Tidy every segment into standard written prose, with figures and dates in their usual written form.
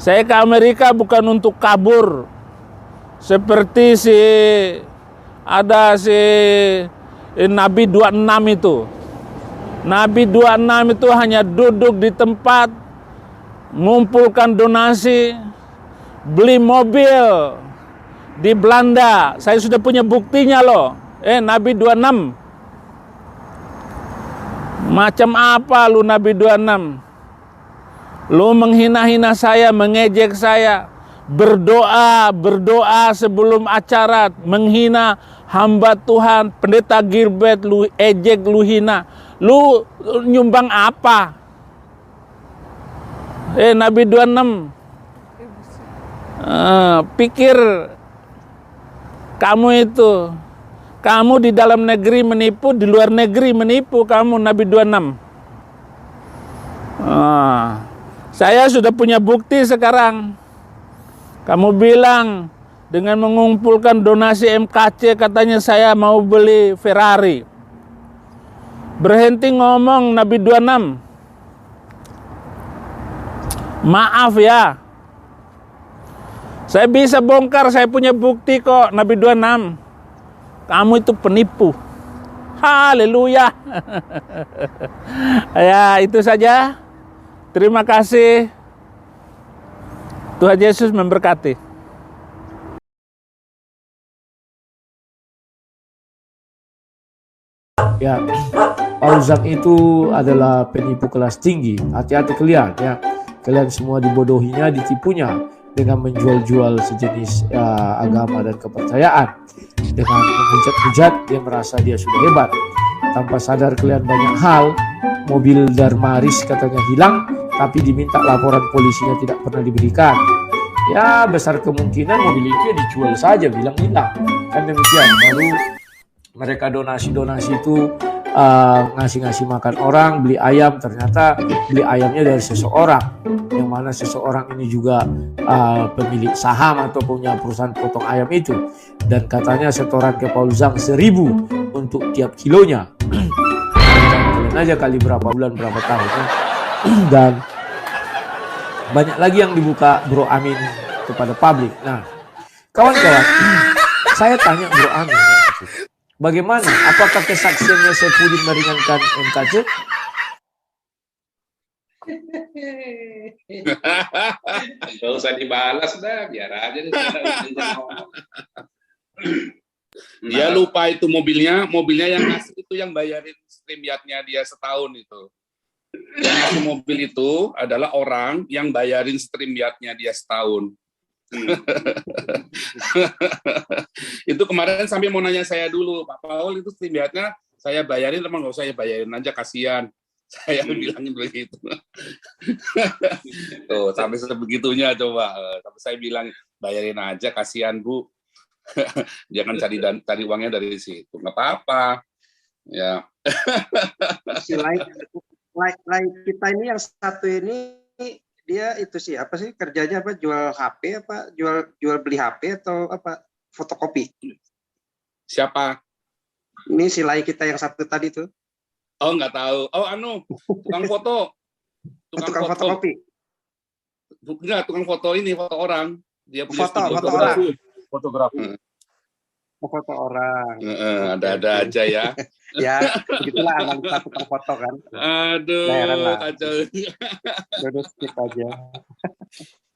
Saya ke Amerika bukan untuk kabur. Seperti ada Nabi 26 itu. Nabi 26 itu hanya duduk di tempat, mengumpulkan donasi, beli mobil di Belanda. Saya sudah punya buktinya loh. Nabi 26. Macam apa lu Nabi 26? Lu menghina-hina saya, mengejek saya, berdoa sebelum acara, menghina hamba Tuhan, pendeta Gilbert, lu ejek, lu hina. Lu nyumbang apa? Nabi 26. Pikir kamu di dalam negeri menipu, di luar negeri menipu kamu, Nabi 26. Saya sudah punya bukti sekarang. Kamu bilang dengan mengumpulkan donasi MKC katanya saya mau beli Ferrari. Berhenti ngomong Nabi 26. Maaf ya. Saya bisa bongkar, saya punya bukti kok Nabi 26. Kamu itu penipu. Haleluya. Ya, itu saja. Terima kasih. Tuhan Yesus memberkati. Ya, Paul Zhang itu adalah penipu kelas tinggi. Hati-hati kalian ya. Kalian semua dibodohinya, ditipunya dengan menjual-jual sejenis agama dan kepercayaan. Dengan menghujat-hujat dia merasa dia sudah hebat. Tanpa sadar kalian banyak hal. Mobil Darmaris katanya hilang, tapi diminta laporan polisinya tidak pernah diberikan. Ya, besar kemungkinan mobil itu dijual saja, bilang hilang. Kan demikian. Baru mereka donasi-donasi itu ngasih-ngasih makan orang, beli ayam, ternyata beli ayamnya dari seseorang, yang mana seseorang ini juga pemilik saham atau punya perusahaan potong ayam itu, dan katanya setoran ke Paul Zhang 1.000 untuk tiap kilonya. Kalian aja kali berapa bulan, berapa tahun ya. Dan banyak lagi yang dibuka Bro Amin kepada publik. Nah, kawan-kawan, saya tanya Bro Amin, bagaimana? Apakah kesaksiannya Saipudin meringankan MKC? Gak usah dibalas dah, biar aja deh. Dia lupa itu mobilnya yang ngasih itu yang bayarin StreamYard-nya dia setahun itu. Yang ngasih mobil itu adalah orang yang bayarin StreamYard-nya dia setahun. Itu kemarin sampai mau nanya saya dulu, Pak Paul itu StreamYard-nya saya bayarin, teman nggak usah ya, bayarin aja, kasihan. Saya bilangnya begitu. Tuh sampai sebegitunya coba. Tapi saya bilang bayarin aja, kasihan Bu. Dia kan cari uangnya dari situ, nggak apa-apa. Ya. Si lain kita ini yang satu ini dia itu sih apa sih kerjanya, apa jual HP, apa jual beli HP atau apa fotokopi? Siapa? Ini si lain kita yang satu tadi tuh. Oh nggak tahu. Oh tukang foto. Tukang fotokopi. Enggak, tukang foto ini, foto orang. Dia punya foto orang. Fotografi. Foto orang. Ada aja ya. Ya, begitulah analisa tukang foto kan. Aduh, kacau. Terus kita aja.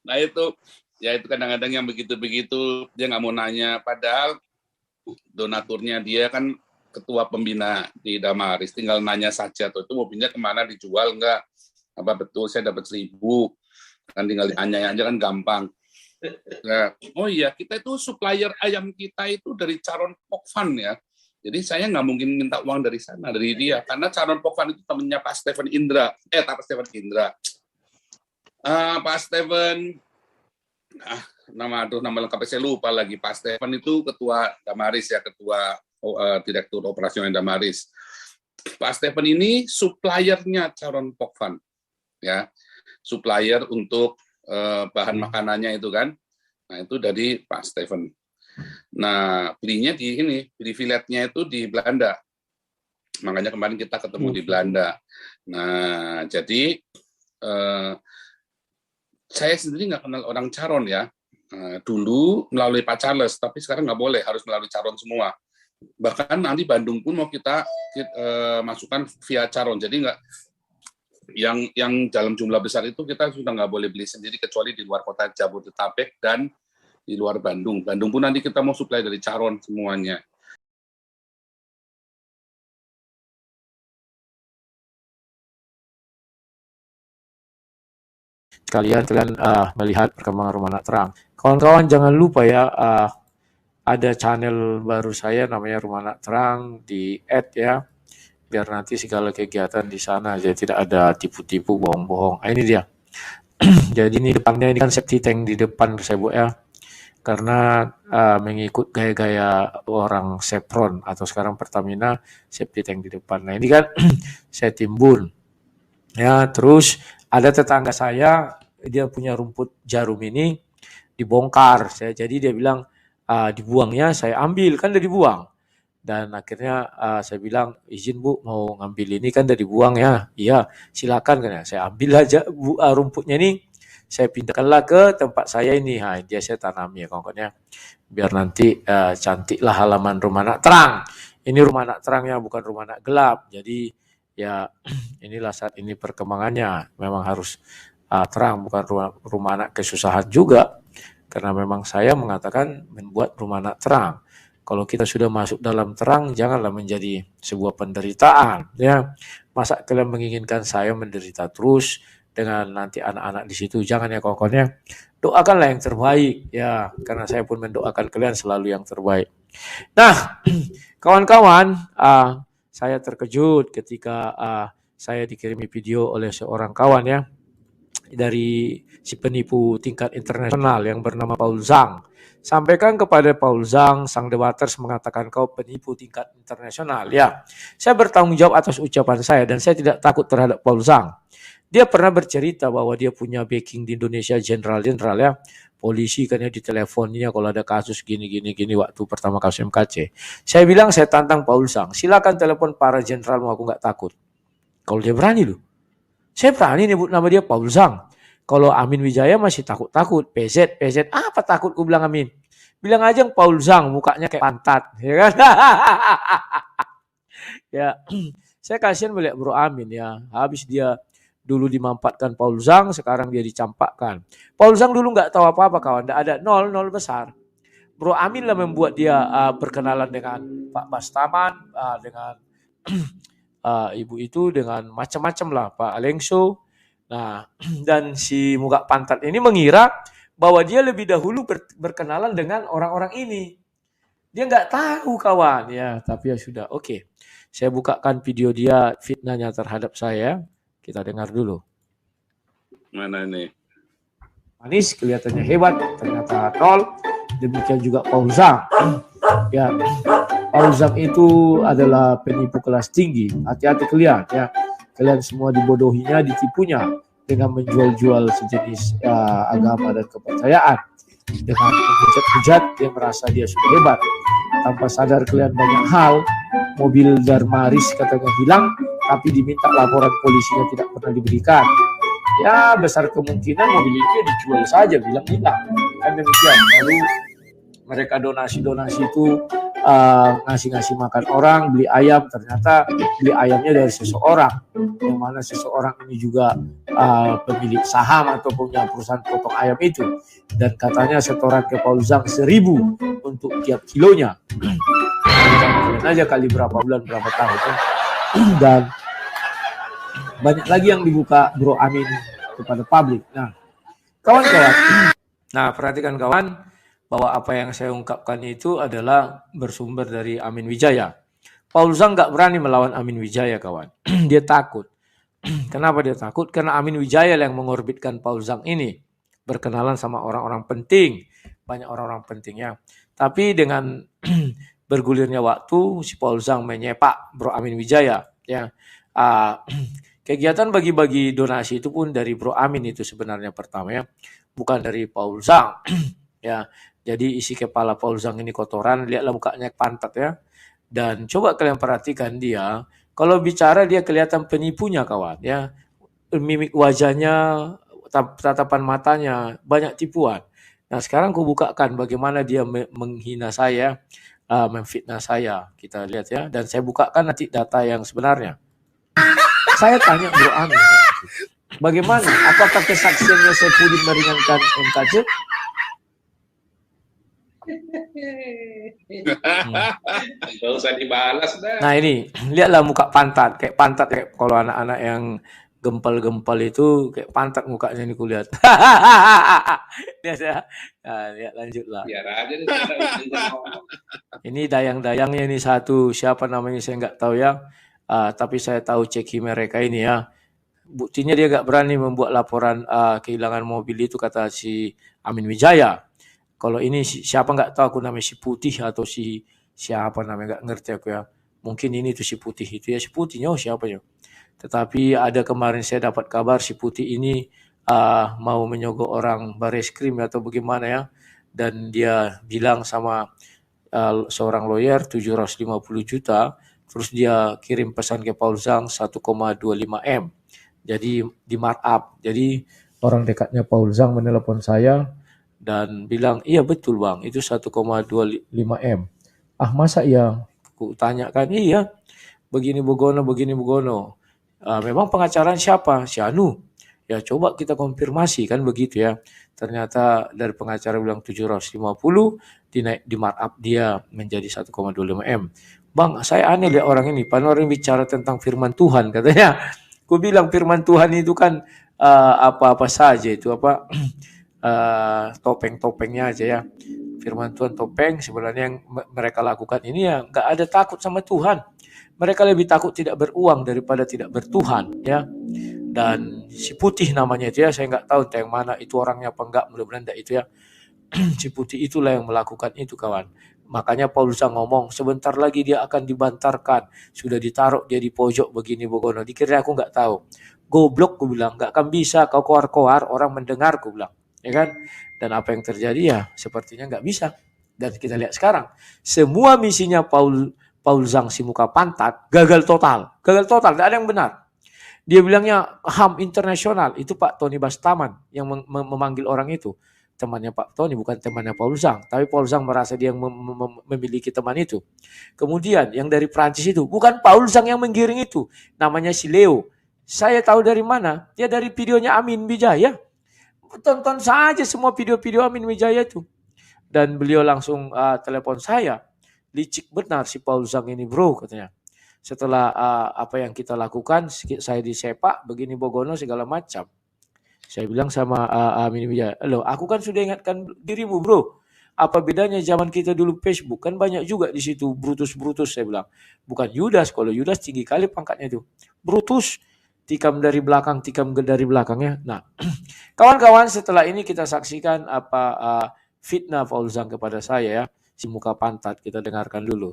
Nah itu kadang-kadang yang begitu-begitu dia nggak mau nanya. Padahal donaturnya dia kan ketua pembina di Damaris, tinggal nanya saja tuh, itu mobilnya kemana, dijual nggak? Apa betul saya dapat 1.000? Kan tinggal ditanya aja kan gampang. Nah, oh iya, kita itu supplier ayam kita itu dari Caron Pokvan ya. Jadi saya nggak mungkin minta uang dari sana, dari dia. Karena Caron Pokvan itu temannya Pak Steven Indra. Pak Steven Indra. Pak Steven, nama lengkapnya saya lupa lagi. Pak Steven itu ketua Damaris ya, ketua direktur operasional Damaris. Pak Steven ini suppliernya Caron Pokvan. Ya, supplier untuk bahan makanannya itu kan. Nah, itu dari Pak Steven. Nah, beli filetnya itu di Belanda. Makanya kemarin kita ketemu di Belanda. Nah, jadi Saya sendiri nggak kenal orang Caron ya. Dulu melalui Pak Charles, tapi sekarang nggak boleh, harus melalui Caron semua. Bahkan nanti Bandung pun mau kita masukkan via Caron. Jadi nggak yang dalam jumlah besar itu kita sudah nggak boleh beli sendiri kecuali di luar kota Jabodetabek dan di luar Bandung. Bandung pun nanti kita mau suplai dari Caron semuanya. Kalian melihat perkembangan Rumah Anak Terang. Kawan-kawan jangan lupa ya, ada channel baru saya namanya Rumah Anak Terang, di add ya, biar nanti segala kegiatan di sana jadi tidak ada tipu-tipu, bohong-bohong. Ini dia. Jadi ini depannya ini kan safety tank di depan saya buat ya, karena mengikut gaya-gaya orang Chevron atau sekarang Pertamina, safety tank di depan. Nah ini kan saya timbun ya, terus ada tetangga saya, dia punya rumput jarum ini dibongkar. Jadi dia bilang dibuangnya, saya ambil, kan udah dibuang. Dan akhirnya saya bilang, izin Bu, mau ngambil ini kan udah dibuang ya. Iya, silakan kan ya. Saya ambil aja rumputnya ini, saya pindahkanlah ke tempat saya ini. Nah, dia saya tanami ya kawan-kawan ya. Biar nanti cantiklah halaman Rumah Anak Terang. Ini Rumah Anak Terangnya, bukan Rumah Anak Gelap. Jadi ya inilah saat ini perkembangannya. Memang harus terang, bukan rumah anak kesusahan juga. Karena memang saya mengatakan membuat Rumah Anak Terang. Kalau kita sudah masuk dalam terang, janganlah menjadi sebuah penderitaan. Ya, masa kalian menginginkan saya menderita terus dengan nanti anak-anak di situ? Jangan ya kawan-kawan ya. Doakanlah yang terbaik ya, karena saya pun mendoakan kalian selalu yang terbaik. Nah, kawan-kawan, saya terkejut ketika saya dikirimi video oleh seorang kawan ya, dari si penipu tingkat internasional yang bernama Paul Zhang. Sampaikan kepada Paul Zhang, sang debaters mengatakan kau penipu tingkat internasional. Ya, saya bertanggung jawab atas ucapan saya dan saya tidak takut terhadap Paul Zhang. Dia pernah bercerita bahwa dia punya backing di Indonesia, jenderal-jenderal ya. Polisi kan ya di teleponnya kalau ada kasus gini waktu pertama kasus MKC. Saya bilang saya tantang Paul Zhang, silakan telepon para jenderal, mau aku nggak takut. Kalau dia berani loh. Saya berani nyebut nama dia Paul Zhang. Kalau Amin Wijaya masih takut-takut. PZ, apa takut ku bilang Amin? Bilang aja Paul Zhang, mukanya kayak pantat. Ya kan? Ya, saya kasihan melihat Bro Amin ya. Habis dia dulu dimampatkan Paul Zhang, sekarang dia dicampakkan. Paul Zhang dulu nggak tahu apa-apa kawan. Nggak ada, nol besar. Bro Amin lah membuat dia berkenalan dengan Pak Bastaman, dengan ibu itu, dengan macam-macam lah, Pak Alengso. Nah, dan si muka pantat ini mengira bahwa dia lebih dahulu berkenalan dengan orang-orang ini. Dia nggak tahu kawan ya, tapi ya sudah. Oke, saya bukakan video dia fitnahnya terhadap saya. Kita dengar dulu. Mana nih? Manis, kelihatannya hebat, ternyata nol. Demikian juga Paul Zhang. Ya, Paul Zhang itu adalah penipu kelas tinggi. Hati-hati kalian ya. Kalian semua dibodohinya, ditipunya dengan menjual-jual sejenis agama dan kepercayaan. Dengan menghujat-hujat, dia merasa dia sudah hebat. Tanpa sadar kalian banyak hal. Mobil Darmaris katanya hilang, tapi diminta laporan polisinya tidak pernah diberikan. Ya, besar kemungkinan mobil itu dijual saja, bilang hilang. Kan demikian. Lalu mereka donasi-donasi itu ngasih-ngasih makan orang, beli ayam, ternyata beli ayamnya dari seseorang, yang mana seseorang ini juga pemilik saham atau punya perusahaan potong ayam itu, dan katanya setoran ke Paul Zhang 1.000 untuk tiap kilonya. Kalian aja kali berapa bulan, berapa tahun ya. Dan banyak lagi yang dibuka Bro Amin kepada publik. Nah, kawan-kawan, nah perhatikan kawan, bahwa apa yang saya ungkapkan itu adalah bersumber dari Amin Wijaya. Paul Zhang nggak berani melawan Amin Wijaya kawan. Dia takut. Kenapa dia takut? Karena Amin Wijaya yang mengorbitkan Paul Zhang ini. Berkenalan sama orang-orang penting. Banyak orang-orang penting ya. Tapi dengan bergulirnya waktu, si Paul Zhang menyepak Bro Amin Wijaya. Ya. Kegiatan bagi-bagi donasi itu pun dari Bro Amin itu sebenarnya pertama ya. Bukan dari Paul Zhang. Ya. Jadi isi kepala Paul Zhang ini kotoran, lihatlah mukanya pantat ya. Dan coba kalian perhatikan dia, kalau bicara dia kelihatan penipunya kawan ya. Mimik wajahnya tatapan matanya banyak tipuan. Nah, sekarang ku bukakan bagaimana dia menghina saya, memfitnah saya. Kita lihat ya, dan saya bukakan nanti data yang sebenarnya. Saya tanya Bro Amin, bagaimana? Apakah kesaksiannya Saipudin meringankan MKC? Nggak usah dibalas dah. Nah ini, lihatlah muka pantat. Kayak pantat, kayak kalau anak-anak yang gempal-gempal itu, kayak pantat mukanya ini kulihat. Lihat ya. Nah, lihat lanjutlah. Biar aja deh. Ini dayang-dayangnya ini satu, siapa namanya saya nggak tahu ya. Tapi saya tahu ceki mereka ini ya. Buktinya dia nggak berani membuat laporan kehilangan mobil itu, kata si Amin Wijaya. Kalau ini siapa nggak tahu, aku namanya si Putih atau si siapa namanya, nggak ngerti aku ya. Mungkin ini tuh si Putih itu ya, si Putihnya siapa ya. Tetapi ada kemarin saya dapat kabar si Putih ini mau menyogok orang Bareskrim atau bagaimana ya. Dan dia bilang sama seorang lawyer 750 juta, terus dia kirim pesan ke Paul Zhang 1,25 M. Jadi di markup. Jadi orang dekatnya Paul Zhang menelepon saya dan bilang, iya betul bang, itu 1,25 M. Masa iya? Aku tanyakan, iya. Begini begono. Memang pengacaraan siapa? Si Anu. Ya coba kita konfirmasi kan begitu ya. Ternyata dari pengacara bilang 750, di markup dia menjadi 1,25 M. Bang, saya aneh lihat orang ini. Padahal orang bicara tentang firman Tuhan katanya. Aku bilang firman Tuhan itu kan apa-apa saja itu apa topeng-topengnya aja ya. Firman Tuhan topeng, sebenarnya yang mereka lakukan ini ya nggak ada takut sama Tuhan. Mereka lebih takut tidak beruang daripada tidak bertuhan ya. Dan si Putih namanya itu ya, saya nggak tahu yang mana itu orangnya apa enggak, mudah-mudahan enggak itu ya. Si Putih itulah yang melakukan itu kawan. Makanya Paul Zhang ngomong, sebentar lagi dia akan dibantarkan. Sudah ditaruh dia di pojok begini begono. Dikira aku nggak tahu. Goblok, aku bilang, nggak akan bisa kau koar-koar orang mendengar, aku bilang. Ya kan? Dan apa yang terjadi ya sepertinya nggak bisa. Dan kita lihat sekarang, semua misinya Paul Zhang si muka pantat gagal total, tidak ada yang benar. Dia bilangnya HAM internasional, itu Pak Tony Bastaman yang memanggil orang itu. Temannya Pak Tony, bukan temannya Paul Zhang. Tapi Paul Zhang merasa dia memiliki teman itu. Kemudian yang dari Prancis itu, bukan Paul Zhang yang menggiring itu. Namanya si Leo. Saya tahu dari mana? Dia dari videonya Amin Wijaya. Tonton saja semua video-video Amin Wijaya itu. Dan beliau langsung telepon saya. Licik benar si Paul Zhang ini bro, katanya. Setelah apa yang kita lakukan, saya disepak, begini bogono segala macam. Saya bilang sama Amin Wijaya, loh aku kan sudah ingatkan dirimu bro. Apa bedanya zaman kita dulu Facebook? Kan banyak juga di situ Brutus, saya bilang. Bukan Yudas, kalau Yudas tinggi kali pangkatnya itu. Brutus, tikam dari belakang ya. Nah, kawan-kawan, setelah ini kita saksikan apa fitnah Paul Zhang kepada saya ya. Si muka pantat, kita dengarkan dulu.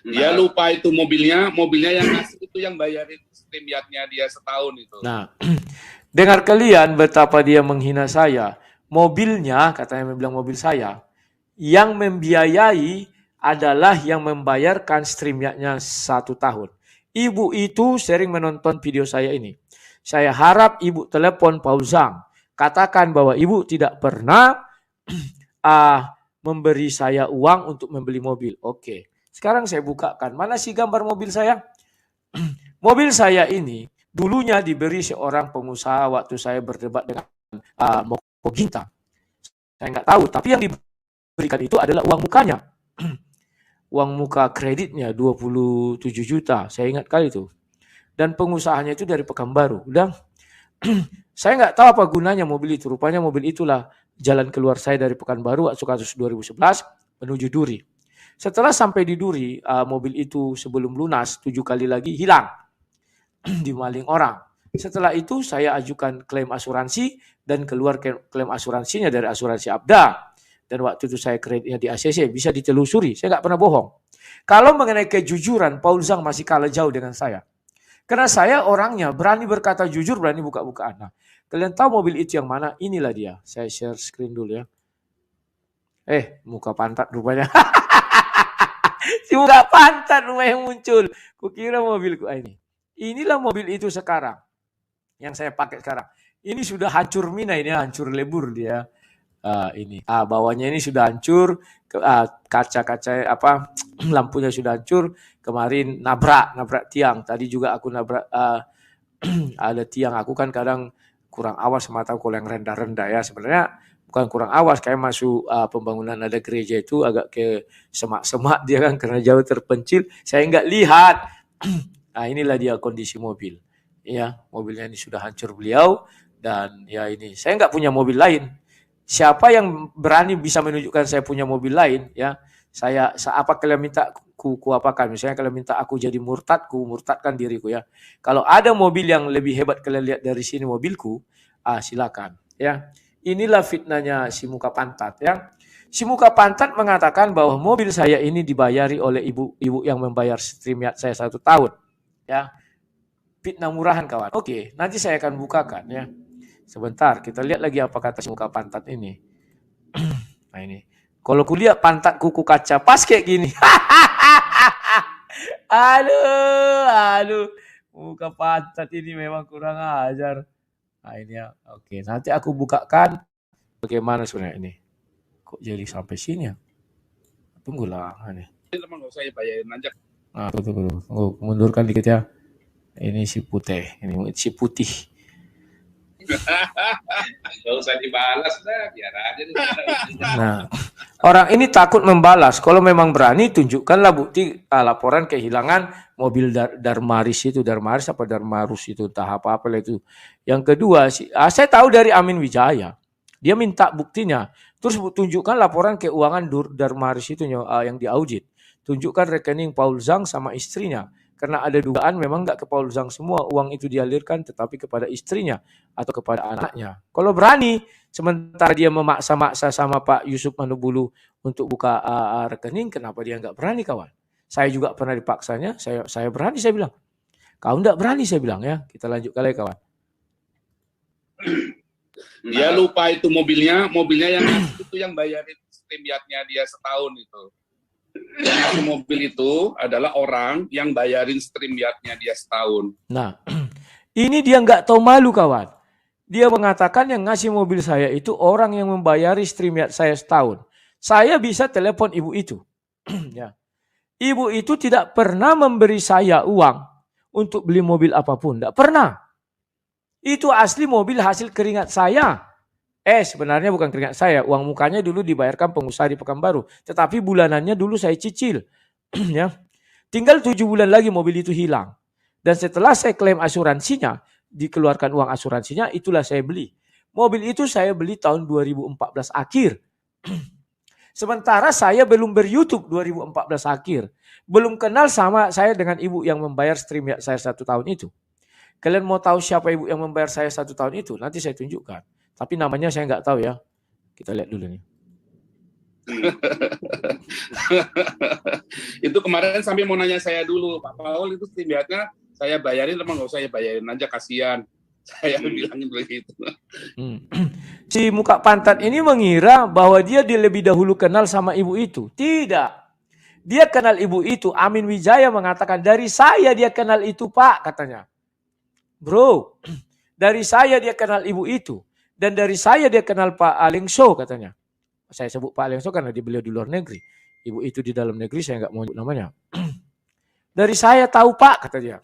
Dia lupa itu mobilnya yang ngasih itu yang bayarin streamyardnya dia setahun itu. Nah, dengar kalian betapa dia menghina saya. Mobilnya, katanya bilang mobil saya, yang membiayai adalah yang membayarkan streamyardnya 1 tahun. Ibu itu sering menonton video saya ini. Saya harap ibu telepon Paul Zhang. Katakan bahwa ibu tidak pernah memberi saya uang untuk membeli mobil. Oke. Sekarang saya bukakan. Mana sih gambar mobil saya? Mobil saya ini dulunya diberi seorang pengusaha waktu saya berdebat dengan Moko Ginta. Saya nggak tahu. Tapi yang diberikan itu adalah uang mukanya. Uang muka kreditnya 27 juta. Saya ingat kali itu. Dan pengusahanya itu dari Pekanbaru. Udah. Saya nggak tahu apa gunanya mobil itu. Rupanya mobil itulah jalan keluar saya dari Pekanbaru waktu kasus 2011 menuju Duri. Setelah sampai di Duri, mobil itu sebelum lunas 7 kali lagi hilang. Dimaling orang. Setelah itu saya ajukan klaim asuransi dan keluar klaim asuransinya dari asuransi Abda. Dan waktu itu saya kreditnya di ACC, bisa ditelusuri. Saya nggak pernah bohong. Kalau mengenai kejujuran, Paul Zhang masih kalah jauh dengan saya. Karena saya orangnya berani berkata jujur, berani buka-bukaan. Nah, kalian tahu mobil itu yang mana? Inilah dia. Saya share screen dulu ya. Muka pantat rupanya. Si muka pantat rupanya yang muncul. Kukira mobilku ini. Inilah mobil itu sekarang. Yang saya pakai sekarang. Ini sudah hancur mina, ini hancur lebur dia. Ini bawahnya ini sudah hancur, kaca-kaca apa lampunya sudah hancur. Kemarin nabrak tiang. Tadi juga aku nabrak ada tiang. Aku kan kadang kurang awas mata kalau yang rendah-rendah ya. Sebenarnya bukan kurang awas, kayak masuk pembangunan ada gereja itu agak ke semak-semak dia kan karena jauh terpencil. Saya nggak lihat. Nah, inilah dia kondisi mobil. Ya, mobilnya ini sudah hancur beliau dan ya ini saya nggak punya mobil lain. Siapa yang berani bisa menunjukkan saya punya mobil lain ya? Apa kalian minta ku apakan? Misalnya kalian minta aku jadi murtad, ku murtadkan diriku ya. Kalau ada mobil yang lebih hebat kalian lihat dari sini mobilku, silakan ya. Inilah fitnahnya si muka pantat ya. Si muka pantat mengatakan bahwa mobil saya ini dibayari oleh ibu-ibu yang membayar StreamYard saya 1 tahun ya. Fitnah murahan kawan. Oke, nanti saya akan bukakan ya. Sebentar, kita lihat lagi apa kata si muka pantat ini. Nah ini. Kalau kulihat pantat kuku kaca pas kayak gini. Aduh. Muka pantat ini memang kurang ajar. Nah ini ya. Oke, nanti aku bukakan bagaimana sebenarnya ini. Kok jadi sampai sini ya? Tunggulah. Ini. Ini memang nggak usah bayarin aja. Tunggu. Mundurkan dikit ya. Ini si putih, ini si putih. Gak usah dibalas dah, biar aja. Nah, orang ini takut membalas. Kalau memang berani, tunjukkanlah bukti laporan kehilangan mobil Darmaris itu. Darmaris apa Darmarus itu, entah apa-apa itu. Yang kedua, saya tahu dari Amin Wijaya. Dia minta buktinya. Terus tunjukkan laporan keuangan Darmaris itu yang diaudit. Tunjukkan rekening Paul Zhang sama istrinya. Karena ada dugaan memang nggak ke Paul Zhang semua uang itu dialirkan, tetapi kepada istrinya atau kepada anaknya. Kalau berani, sementara dia memaksa-maksa sama Pak Yusuf Manubulu untuk buka rekening, kenapa dia nggak berani kawan? Saya juga pernah dipaksanya, saya berani saya bilang. Kau nggak berani saya bilang ya. Kita lanjut kali kawan. Dia lupa itu mobilnya yang itu yang bayarin StreamYard-nya dia setahun itu. Yang ngasih mobil itu adalah orang yang bayarin StreamYard-nya dia setahun. Nah, ini dia nggak tahu malu kawan. Dia mengatakan yang ngasih mobil saya itu orang yang membayari StreamYard saya setahun. Saya bisa telepon ibu itu. Ya. Ibu itu tidak pernah memberi saya uang untuk beli mobil apapun. Tidak pernah. Itu asli mobil hasil keringat saya. Sebenarnya bukan keringat saya. Uang mukanya dulu dibayarkan pengusaha di Pekanbaru. Tetapi bulanannya dulu saya cicil. Ya. Tinggal 7 bulan lagi mobil itu hilang. Dan setelah saya klaim asuransinya, dikeluarkan uang asuransinya, itulah saya beli. Mobil itu saya beli tahun 2014 akhir. Sementara saya belum ber-YouTube 2014 akhir. Belum kenal sama saya dengan ibu yang membayar StreamYard saya 1 tahun itu. Kalian mau tahu siapa ibu yang membayar saya 1 tahun itu? Nanti saya tunjukkan. Tapi namanya saya nggak tahu ya. Kita lihat dulu nih. Itu kemarin sampai mau nanya saya dulu, Pak Paul itu StreamYard-nya saya bayarin, emang nggak usah ya bayarin aja, kasihan. Saya bilangin begitu. Si muka pantat ini mengira bahwa dia lebih dahulu kenal sama ibu itu. Tidak. Dia kenal ibu itu. Amin Wijaya mengatakan, dari saya dia kenal itu Pak, katanya. Bro, dari saya dia kenal ibu itu. Dan dari saya dia kenal Pak Alengso, katanya. Saya sebut Pak Alengso karena beliau di luar negeri. Ibu itu di dalam negeri, saya nggak mau sebut namanya. Dari saya tahu Pak, kata dia.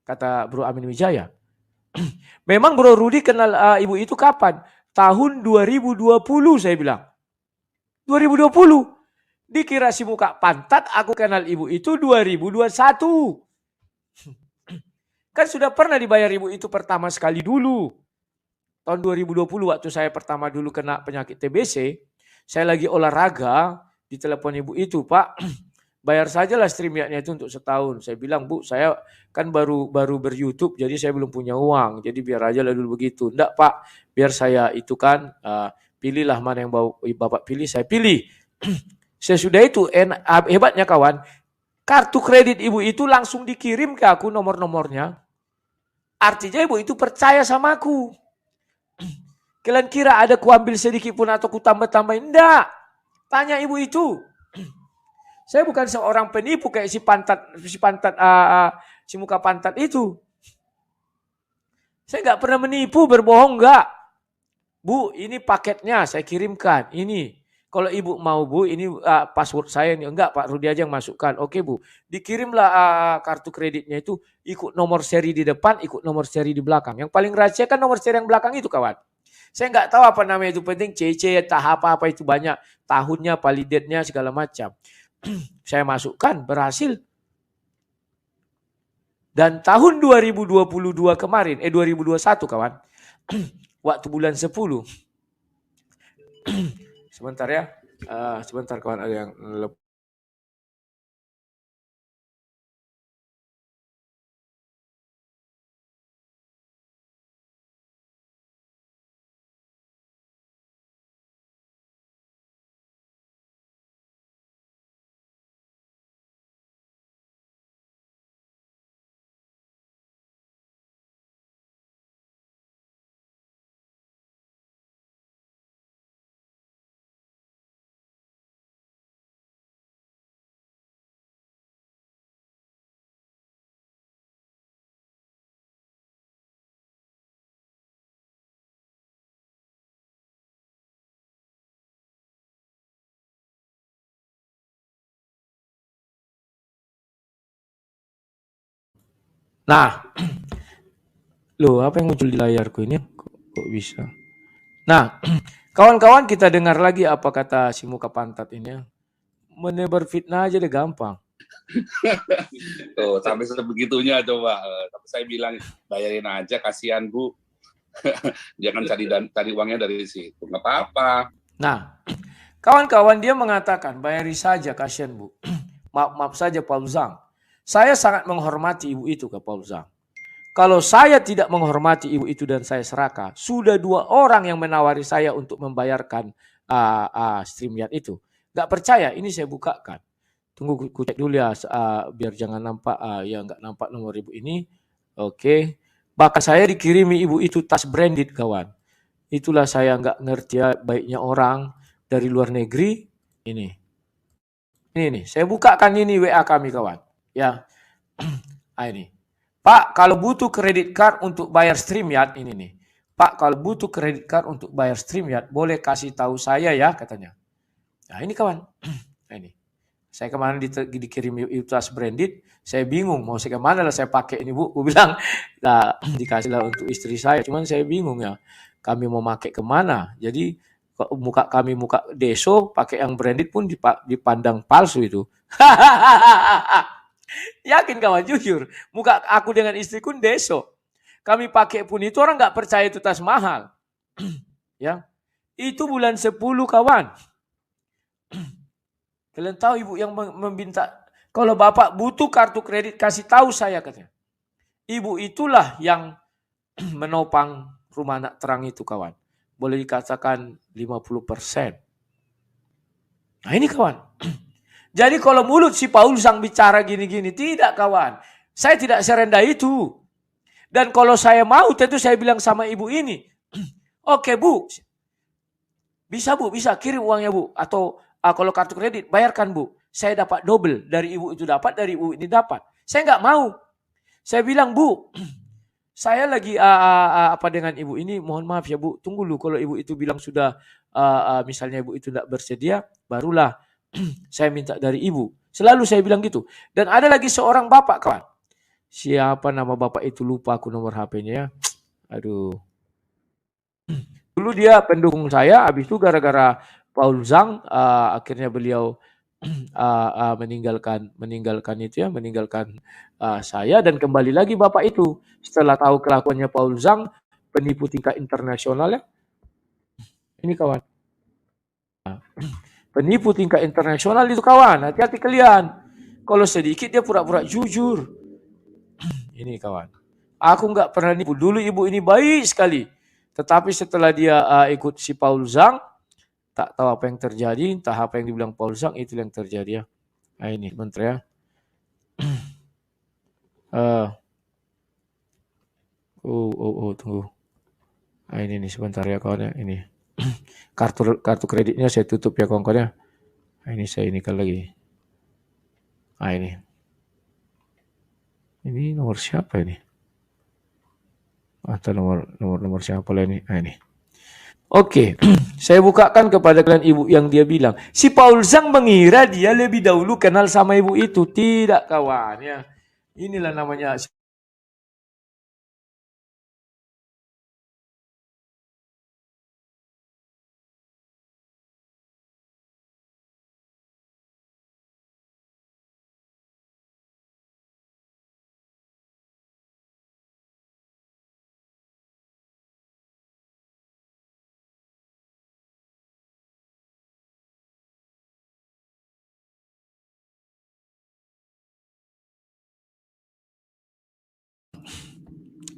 Kata Bro Amin Wijaya. Memang Bro Rudi kenal ibu itu kapan? Tahun 2020 saya bilang. 2020. Dikira si muka pantat aku kenal ibu itu 2021. Kan sudah pernah dibayar ibu itu pertama sekali dulu. Tahun 2020 waktu saya pertama dulu kena penyakit TBC. Saya lagi olahraga, ditelepon ibu itu, Pak. Bayar sajalah StreamYard-nya itu untuk setahun. Saya bilang, Bu, saya kan baru ber-YouTube, jadi saya belum punya uang. Jadi biar aja lah dulu begitu. Enggak, Pak, biar saya itu kan, pilihlah mana yang Bapak pilih, saya pilih. Sesudah itu, hebatnya kawan, kartu kredit ibu itu langsung dikirim ke aku nomor-nomornya. Artinya ibu itu percaya sama aku. Kalian kira ada kuambil sedikit pun atau ku tambah-tambahin? Enggak. Tanya ibu itu. Saya bukan seorang penipu kayak si muka pantat itu. Saya nggak pernah menipu, berbohong nggak. Bu, ini paketnya saya kirimkan. Ini. Kalau ibu mau bu, ini password saya nih. Enggak Pak Rudi aja yang masukkan. Oke bu, dikirimlah kartu kreditnya itu ikut nomor seri di depan, ikut nomor seri di belakang. Yang paling rahasia kan nomor seri yang belakang itu kawan. Saya nggak tahu apa namanya itu, penting CC, tahap apa itu banyak. Tahunnya, validatnya segala macam. Saya masukkan, berhasil. Dan tahun 2022 kemarin, 2021 kawan, waktu bulan 10. Sebentar ya, sebentar kawan, ada yang Nah, loh apa yang muncul di layarku ini? Kok bisa? Nah, kawan-kawan kita dengar lagi apa kata si muka pantat ini ya. Menebar fitnah aja deh gampang. Tuh, sampai sebegitunya coba. Tapi saya bilang bayarin aja, kasihan Bu. Jangan cari uangnya dari situ. Nggak apa-apa. Nah, kawan-kawan dia mengatakan bayari saja, kasihan Bu. Maaf saja Paul Zhang. Saya sangat menghormati ibu itu ke Paul Zhang. Kalau saya tidak menghormati ibu itu dan saya serakah, sudah 2 orang yang menawari saya untuk membayarkan StreamYard itu. Gak percaya, ini saya bukakan. Tunggu ku cek dulu ya, biar jangan nampak, ya nggak nampak nomor ibu ini. Oke. Bahkan saya dikirimi ibu itu tas branded kawan. Itulah saya nggak ngerti ya baiknya orang dari luar negeri. Ini nih, saya bukakan ini WA kami kawan. Ya, ini. Pak, kalau butuh kredit card untuk bayar StreamYard ini nih. Pak, kalau butuh kredit card untuk bayar StreamYard, boleh kasih tahu saya ya katanya. Nah ini kawan, nah, ini. Saya kemarin dikirim tas branded, saya bingung mau saya kemana lah saya pakai ini Bu. Aku bilang, nah, dikasihlah untuk istri saya, cuman saya bingung ya. Kami mau pakai kemana? Jadi muka deso, pakai yang branded pun dipandang palsu itu. Yakin kawan, jujur. Muka aku dengan istriku deso. Kami pakai pun itu orang nggak percaya itu tas mahal. Ya, itu bulan 10 kawan. Kalian tahu ibu yang meminta, kalau bapak butuh kartu kredit kasih tahu saya katanya. Ibu itulah yang menopang rumah anak terang itu kawan. Boleh dikatakan 50%. Nah ini kawan. Jadi kalau mulut si Paul Zhang bicara gini-gini, tidak kawan. Saya tidak serendah itu. Dan kalau saya mau tentu saya bilang sama ibu ini. Oke Bu, bisa Bu, bisa kirim uangnya Bu. Atau kalau kartu kredit bayarkan Bu. Saya dapat double, dari ibu itu dapat, dari ibu ini dapat. Saya nggak mau. Saya bilang Bu, saya lagi apa dengan ibu ini, mohon maaf ya Bu, tunggu dulu kalau ibu itu bilang sudah misalnya ibu itu tidak bersedia, barulah saya minta dari ibu. Selalu saya bilang gitu. Dan ada lagi seorang bapak kawan. Siapa nama bapak itu, lupa aku nomor HP-nya ya. Aduh. Dulu dia pendukung saya, habis itu gara-gara Paul Zhang akhirnya beliau meninggalkan saya dan kembali lagi bapak itu setelah tahu kelakuannya Paul Zhang, penipu tingkat internasional ya. Ini kawan. Penipu tingkat internasional itu kawan, hati-hati kalian. Kalau sedikit dia pura-pura jujur. Ini kawan. Aku nggak pernah nipu. Dulu ibu ini baik sekali. Tetapi setelah dia ikut si Paul Zhang, tak tahu apa yang terjadi, entah apa yang dibilang Paul Zhang, itu yang terjadi ya. Nah ini menteri ya. Tunggu. Nah ini nih sebentar ya kawan ya. Ini kartu kreditnya saya tutup ya kawan-kawan ya. Nah, ini saya inikan lagi. Nah ini nomor siapa ini? Atau nomor siapa lah ini? Ini. Oke, saya bukakan kepada kalian ibu yang dia bilang. Si Paul Zhang mengira dia lebih dahulu kenal sama ibu itu. Tidak kawan ya. Inilah namanya.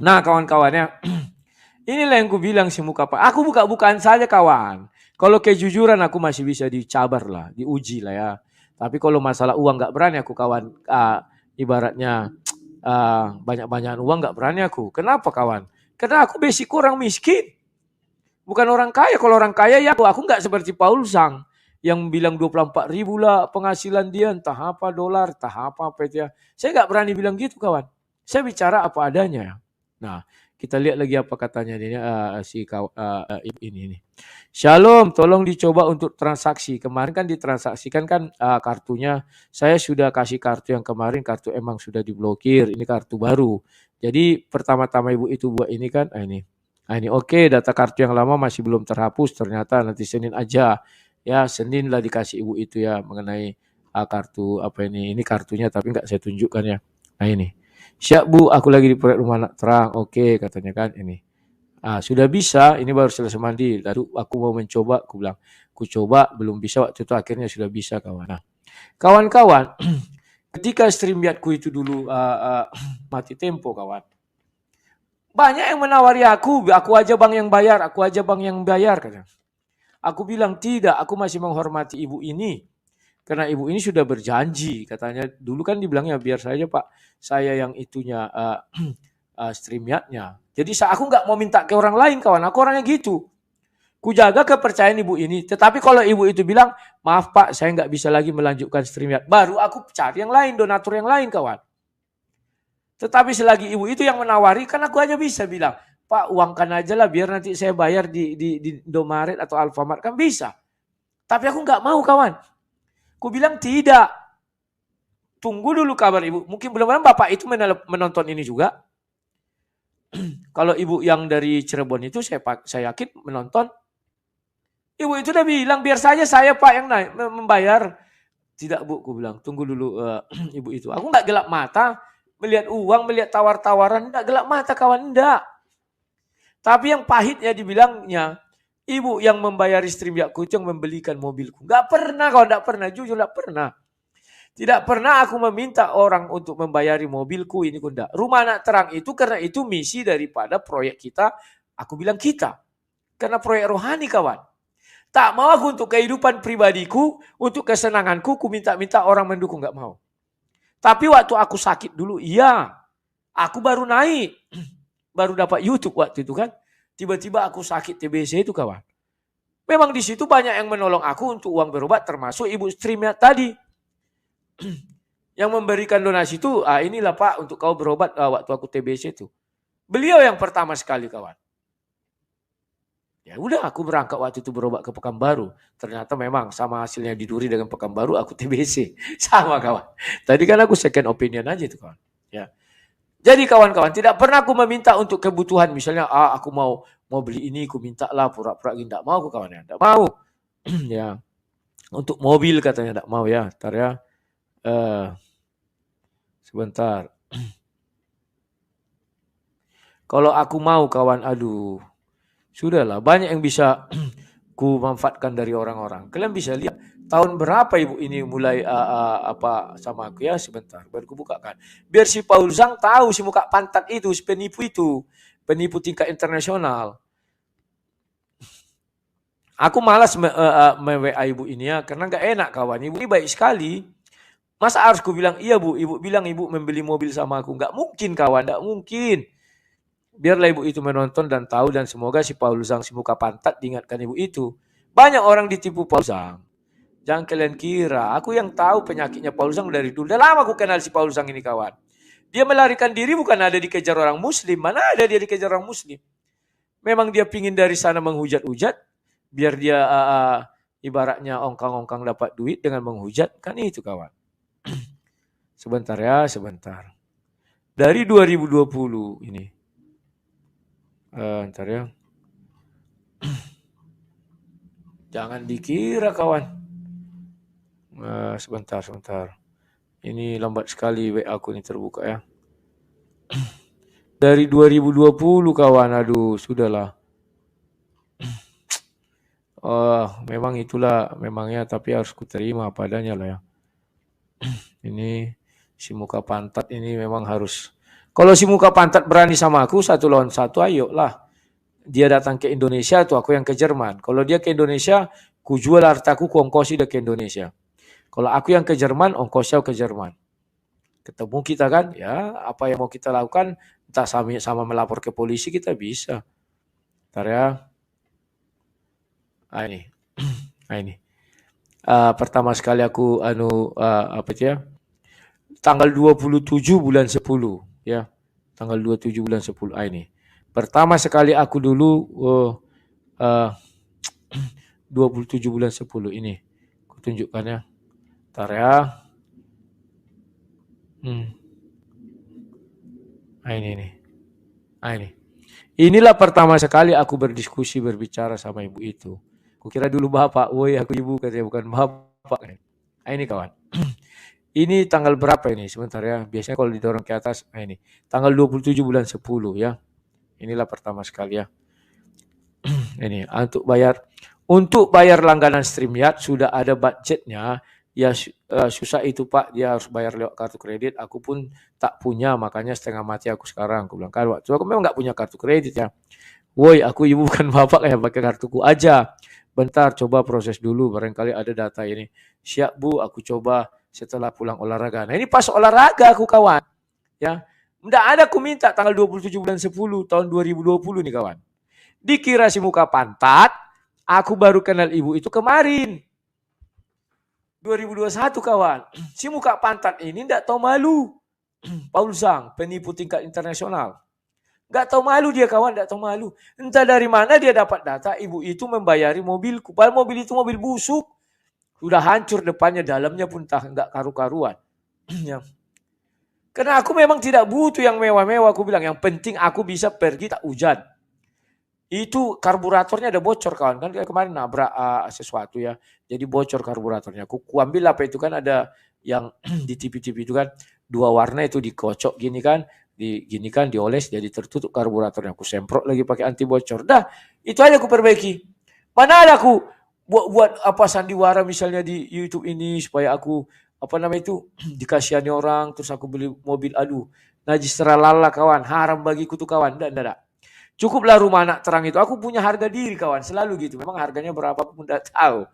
Nah kawan-kawannya. Inilah yang ku bilang si muka pak. Aku buka-bukaan saja kawan. Kalau kejujuran aku masih bisa dicabar lah, diuji lah ya. Tapi kalau masalah uang nggak berani aku kawan. Ibaratnya banyak-banyakan uang nggak berani aku. Kenapa kawan? Karena aku basic orang miskin. Bukan orang kaya. Kalau orang kaya ya aku nggak seperti Paul Zhang. Yang bilang 24.000 lah penghasilan dia. Entah apa dolar, entah apa ya. Saya nggak berani bilang gitu kawan. Saya bicara apa adanya. Nah, kita lihat lagi apa katanya ini ini. Shalom, tolong dicoba untuk transaksi. Kemarin kan ditransaksikan kan kartunya. Saya sudah kasih kartu yang kemarin, kartu emang sudah diblokir. Ini kartu baru. Jadi pertama-tama ibu itu buat ini kan, ini. Nah, ini oke, data kartu yang lama masih belum terhapus. Ternyata nanti Senin aja. Ya, Senin lah dikasih ibu itu ya mengenai kartu apa ini. Ini kartunya tapi nggak saya tunjukkan ya. Nah ini. Siap Bu, aku lagi di proyek rumah anak terang. Oke, katanya kan ini. Sudah bisa, ini baru selesai mandi. Lalu aku mau mencoba, aku bilang. Aku coba, belum bisa, waktu itu akhirnya sudah bisa kawan. Nah, kawan-kawan, ketika StreamYardku itu dulu mati tempo kawan. Banyak yang menawari aku aja bang yang bayar, aku aja bang yang bayar. Katanya. Aku bilang tidak, aku masih menghormati ibu ini. Karena ibu ini sudah berjanji, katanya dulu kan dibilangnya biar saja Pak, saya yang itunya StreamYard-nya. Jadi aku nggak mau minta ke orang lain kawan, aku orangnya gitu. Ku jaga kepercayaan ibu ini. Tetapi kalau ibu itu bilang, maaf Pak, saya nggak bisa lagi melanjutkan StreamYard. Baru aku cari yang lain, donatur yang lain kawan. Tetapi selagi ibu itu yang menawari, kan aku hanya bisa bilang, Pak uangkan aja lah biar nanti saya bayar di Indomaret atau Alfamart, kan bisa. Tapi aku nggak mau kawan. Ku bilang tidak. Tunggu dulu kabar ibu. Mungkin belum bapak itu menonton ini juga. Kalau ibu yang dari Cirebon itu saya yakin menonton. Ibu itu udah bilang biar saja saya Pak yang naik membayar. Tidak Bu, ku bilang tunggu dulu ibu itu. Aku nggak gelap mata melihat uang, melihat tawar-tawaran, nggak gelap mata kawan, enggak. Tapi yang pahitnya dibilangnya ibu yang membayar StreamYardku itu yang membelikan mobilku. Nggak pernah kawan, nggak pernah, jujur nggak pernah. Tidak pernah aku meminta orang untuk membayari mobilku ini enggak. Rumah anak terang itu karena itu misi daripada proyek kita. Aku bilang kita. Karena proyek rohani kawan. Tak mau aku untuk kehidupan pribadiku, untuk kesenanganku, ku minta-minta orang mendukung. Enggak mau. Tapi waktu aku sakit dulu, iya. Aku baru naik. Baru dapat YouTube waktu itu kan. Tiba-tiba aku sakit TBC itu kawan. Memang di situ banyak yang menolong aku untuk uang berobat termasuk ibu StreamYard tadi. Yang memberikan donasi itu, inilah Pak untuk kau berobat waktu aku TBC itu. Beliau yang pertama sekali kawan. Ya udah aku berangkat waktu itu berobat ke Pekanbaru. Ternyata memang sama hasilnya di Duri dengan Pekanbaru aku TBC. Sama kawan. Tadi kan aku second opinion aja itu kawan. Ya. Jadi kawan-kawan tidak pernah aku meminta untuk kebutuhan. Misalnya aku mau beli ini aku minta lah pura-pura tidak mau aku kawan ya. Tidak mau. Ya. Untuk mobil katanya tidak mau ya. Ntar ya. Sebentar. Kalau aku mau kawan, aduh. Sudahlah, banyak yang bisa ku manfaatkan dari orang-orang. Kalian bisa lihat tahun berapa ibu ini mulai apa sama aku ya sebentar. Baru ku bukakan. Biar si Paul Zhang tahu si muka pantat itu, si penipu itu, penipu tingkat internasional. Aku malas me-WA ibu ini ya, karena nggak enak kawan. Ibu ini baik sekali. Masa harus ku bilang, iya Bu, ibu bilang ibu membeli mobil sama aku. Nggak mungkin kawan, nggak mungkin. Biarlah ibu itu menonton dan tahu dan semoga si Paul Zhang si muka pantat diingatkan ibu itu. Banyak orang ditipu Paul Zhang. Jangan kalian kira, aku yang tahu penyakitnya Paul Zhang dari dulu. Udah lama aku kenal si Paul Zhang ini kawan. Dia melarikan diri bukan ada dikejar orang muslim. Mana ada dia dikejar orang muslim. Memang dia pingin dari sana menghujat-hujat. Biar dia ibaratnya ongkang-ongkang dapat duit dengan menghujat. Kan itu kawan. Sebentar ya, sebentar. Dari 2020 ini. Ntar ya. Jangan dikira kawan. Sebentar. Ini lambat sekali WA aku ini terbuka ya. Dari 2020 kawan, aduh sudahlah. Memang itulah memangnya, tapi harus kuterima padanya lah ya. Ini si muka pantat ini memang harus. Kalau si muka pantat berani sama aku 1 lawan 1, ayo lah. Dia datang ke Indonesia tuh aku yang ke Jerman. Kalau dia ke Indonesia, ku jual hartaku, ku ongkosi dia ke Indonesia. Kalau aku yang ke Jerman, ongkosnya ke Jerman. Ketemu kita kan, ya apa yang mau kita lakukan, entah sama melapor ke polisi kita bisa. Ntar ya. Ini. Pertama sekali aku tanggal 27 bulan 10 ya. Tanggal 27 bulan 10 ini. Pertama sekali aku dulu 27 bulan 10 ini. Aku tunjukkan ya. Ntar ya. Ini. Inilah pertama sekali aku berdiskusi, berbicara sama ibu itu. Kukira dulu bapak, woi aku ibu, katanya bukan bapak. Ini kawan. Ini tanggal berapa ini? Sebentar ya. Biasanya kalau didorong ke atas, ini. Tanggal 27 bulan 10 ya. Inilah pertama sekali ya. Ini untuk bayar langganan StreamYard sudah ada budgetnya. Ya susah itu Pak, dia harus bayar lewat kartu kredit. Aku pun tak punya, makanya setengah mati aku sekarang. Aku bilang kan waktu aku memang nggak punya kartu kredit ya. Woi, aku ibu bukan bapak ya, pakai kartuku aja. Bentar, coba proses dulu, barangkali ada data ini. Siap Bu, aku coba setelah pulang olahraga. Nah ini pas olahraga aku kawan. Ya, nggak ada aku minta tanggal 27 bulan 10 tahun 2020 nih kawan. Dikira si muka pantat, aku baru kenal ibu itu kemarin. 2021 kawan, si muka pantat ini tidak tahu malu. Paul Zhang, penipu tingkat internasional. Nggak tahu malu dia kawan, nggak tahu malu. Entah dari mana dia dapat data ibu itu membayari mobilku. Padahal mobil itu mobil busuk. Sudah hancur depannya, dalamnya pun nggak karu-karuan. Karena aku memang tidak butuh yang mewah-mewah. Aku bilang yang penting aku bisa pergi tak hujan. Itu karburatornya ada bocor kawan, kan kemarin nabrak sesuatu ya, jadi bocor karburatornya. Aku ambil apa itu kan ada yang di TV-TV itu kan 2 warna itu dikocok gini kan, dioles jadi tertutup karburatornya. Aku semprot lagi pakai anti bocor. Dah, itu aja aku perbaiki. Mana ada aku buat apa sandiwara misalnya di YouTube ini supaya aku dikasihani orang terus aku beli mobil, aduh najis teralala kawan, haram bagiku tuh kawan. Enggak. Cukuplah rumah anak terang itu. Aku punya harga diri kawan, selalu gitu. Memang harganya berapa pun tidak tahu.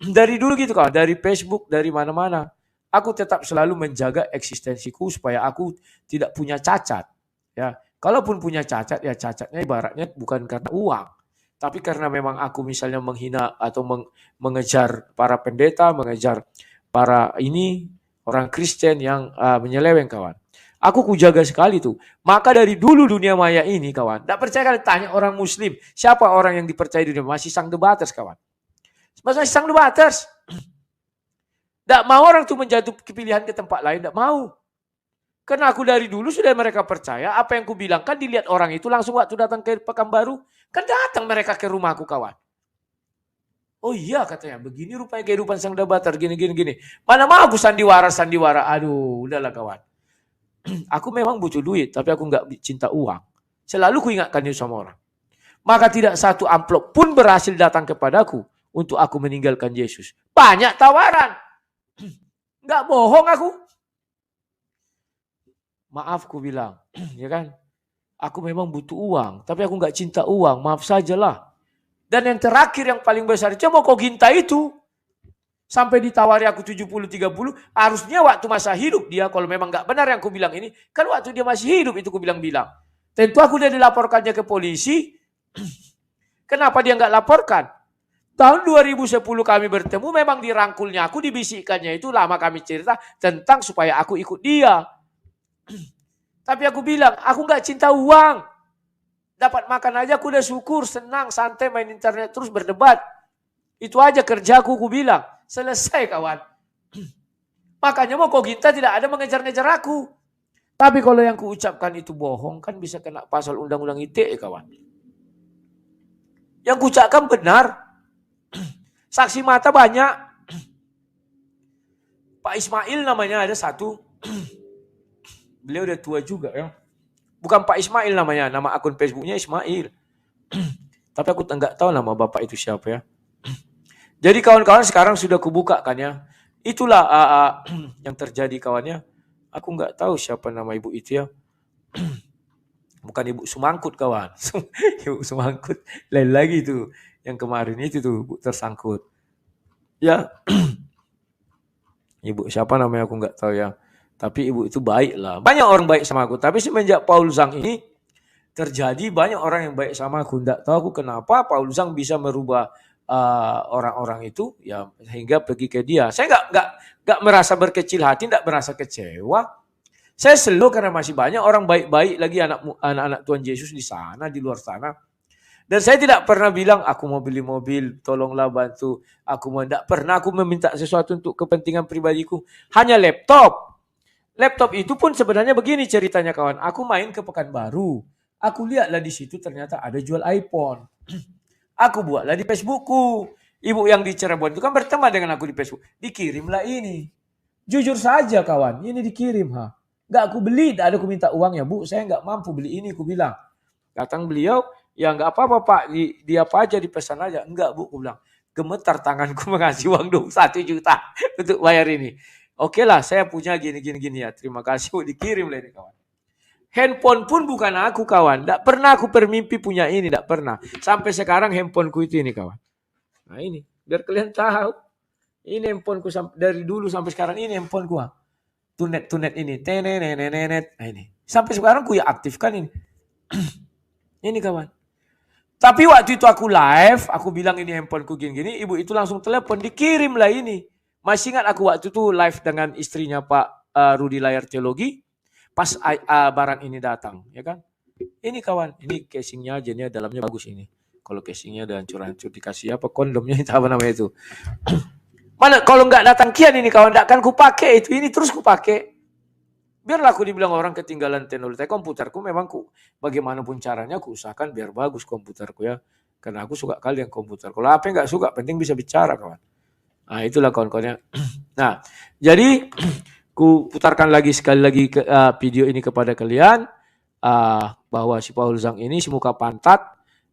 Dari dulu gitu kawan, dari Facebook, dari mana-mana. Aku tetap selalu menjaga eksistensiku supaya aku tidak punya cacat. Ya, kalaupun punya cacat, ya cacatnya ibaratnya bukan karena uang. Tapi karena memang aku misalnya menghina atau mengejar para pendeta, mengejar para orang Kristen yang menyeleweng kawan. Aku kujaga sekali tuh. Maka dari dulu dunia maya ini kawan. Tidak percaya kali tanya orang muslim. Siapa orang yang dipercaya di dunia? Masih sang debaters kawan. Masih sang debaters. Tidak mau orang tuh menjatuh pilihan ke tempat lain. Tidak mau. Karena aku dari dulu sudah mereka percaya. Apa yang kubilang kan dilihat orang itu langsung waktu datang ke Pekanbaru. Kan datang mereka ke rumahku kawan. Oh iya katanya. Begini rupanya kehidupan sang debater. Gini. Mana mau aku sandiwara. Aduh udahlah kawan. Aku memang butuh duit, tapi aku nggak cinta uang. Selalu ku ingatkan itu sama orang. Maka tidak satu amplop pun berhasil datang kepadaku untuk aku meninggalkan Yesus. Banyak tawaran. Nggak bohong aku. Maaf ku bilang, ya kan? Aku memang butuh uang, tapi aku nggak cinta uang. Maaf sajalah. Dan yang terakhir yang paling besar itu mau kau ginta itu. Sampai ditawari aku 70-30, harusnya waktu masa hidup dia, kalau memang nggak benar yang aku bilang ini, kan waktu dia masih hidup itu aku bilang-bilang. Tentu aku udah dilaporkannya ke polisi, kenapa dia nggak laporkan? Tahun 2010 kami bertemu, memang dirangkulnya aku, dibisikkannya itu lama kami cerita tentang supaya aku ikut dia. Tapi aku bilang, aku nggak cinta uang. Dapat makan aja aku udah syukur, senang, santai main internet terus berdebat. Itu aja kerjaku, aku bilang. Selesai kawan. Makanya mau kau Ginta tidak ada mengejar-ngejar aku. Tapi kalau yang kuucapkan itu bohong, kan bisa kena pasal undang-undang ITE kawan. Yang kuucapkan benar. Saksi mata banyak. Pak Ismail namanya ada satu. Beliau udah tua juga ya. Bukan Pak Ismail namanya, nama akun Facebooknya Ismail. Tapi aku enggak tahu nama bapak itu siapa ya. Jadi kawan-kawan sekarang sudah kubuka kan ya. Itulah yang terjadi kawannya. Aku enggak tahu siapa nama ibu itu ya. Bukan Ibu Sumangkut kawan. Ibu Sumangkut lain lagi itu. Yang kemarin itu tuh tersangkut. Ya. Ibu siapa namanya aku enggak tahu ya. Tapi ibu itu baik lah. Banyak orang baik sama aku. Tapi semenjak Paul Zhang ini terjadi banyak orang yang baik sama aku. Enggak tahu aku kenapa Paul Zhang bisa merubah orang-orang itu ya sehingga pergi ke dia. Saya enggak merasa berkecil hati, enggak merasa kecewa. Saya selalu karena masih banyak orang baik-baik lagi anak-anak Tuhan Yesus di sana, di luar sana. Dan saya tidak pernah bilang aku mau beli mobil, tolonglah bantu. Tidak pernah aku meminta sesuatu untuk kepentingan pribadiku. Hanya laptop. Laptop itu pun sebenarnya begini ceritanya kawan. Aku main ke Pekanbaru. Aku lihatlah di situ ternyata ada jual iPhone. Aku buatlah di Facebookku. Ibu yang di Cirebon itu kan berteman dengan aku di Facebook. Dikirimlah ini. Jujur saja kawan, ini dikirim ha. Gak aku beli, tidak ada aku minta uangnya. Bu, saya gak mampu beli ini, aku bilang. Datang beliau, ya gak apa-apa Pak, di apa aja dipesan aja. Enggak Bu, aku bilang. Gemetar tanganku mengasih uang 1 juta untuk bayar ini. Oke lah, saya punya gini ya. Terima kasih, dikirim lah ini kawan. Handphone pun bukan aku kawan. Tidak pernah aku bermimpi punya ini, tidak pernah. Sampai sekarang handphoneku itu ini kawan. Nah ini, biar kalian tahu. Ini handphoneku dari dulu sampai sekarang ini handphoneku. Tunet ini. Nah ini. Sampai sekarang ku ya aktifkan ini. Ini kawan. Tapi waktu itu aku live, aku bilang ini handphoneku gini-gini. Ibu itu langsung telepon, dikirim lah ini. Masih ingat aku waktu itu live dengan istrinya Pak Rudi Layar Teologi. Pas barang ini datang, ya kan? Ini kawan, ini casingnya aja, ini dalamnya bagus ini. Kalau casingnya udah hancur-hancur, dikasih apa kondomnya itu apa namanya itu. Mana kalau nggak datang kian ini kawan, nggak akan kupakai itu, ini terus kupakai. Biarlah aku dibilang orang ketinggalan teknologi. Komputerku memang bagaimanapun caranya aku usahakan biar bagus komputerku ya. Karena aku suka kali yang komputer. Kalau apa nggak suka, penting bisa bicara kawan. Nah itulah kawan-kawannya. Nah jadi ku putarkan sekali lagi video ini kepada kalian bahwa si Paul Zhang ini si muka pantat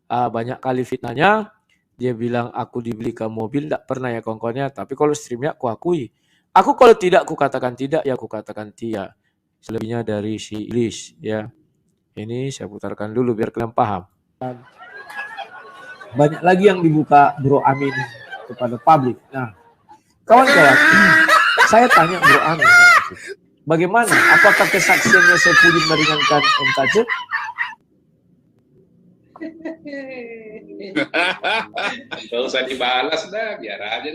banyak kali fitnahnya. Dia bilang aku dibelikan mobil, tidak pernah ya kawan-kawannya. Tapi kalau streamnya aku akui. Aku kalau tidak aku katakan tidak ya aku katakan tidak. Selebihnya dari si Iblis ya. Ini saya putarkan dulu biar kalian paham. Banyak lagi yang dibuka Bro Amin kepada publik. Nah, kawan-kawan, saya tanya Bro Amin, bagaimana? Apakah kesaksiannya Saipudin meringankan MKC? Gak usah dibalas dah, biar aja.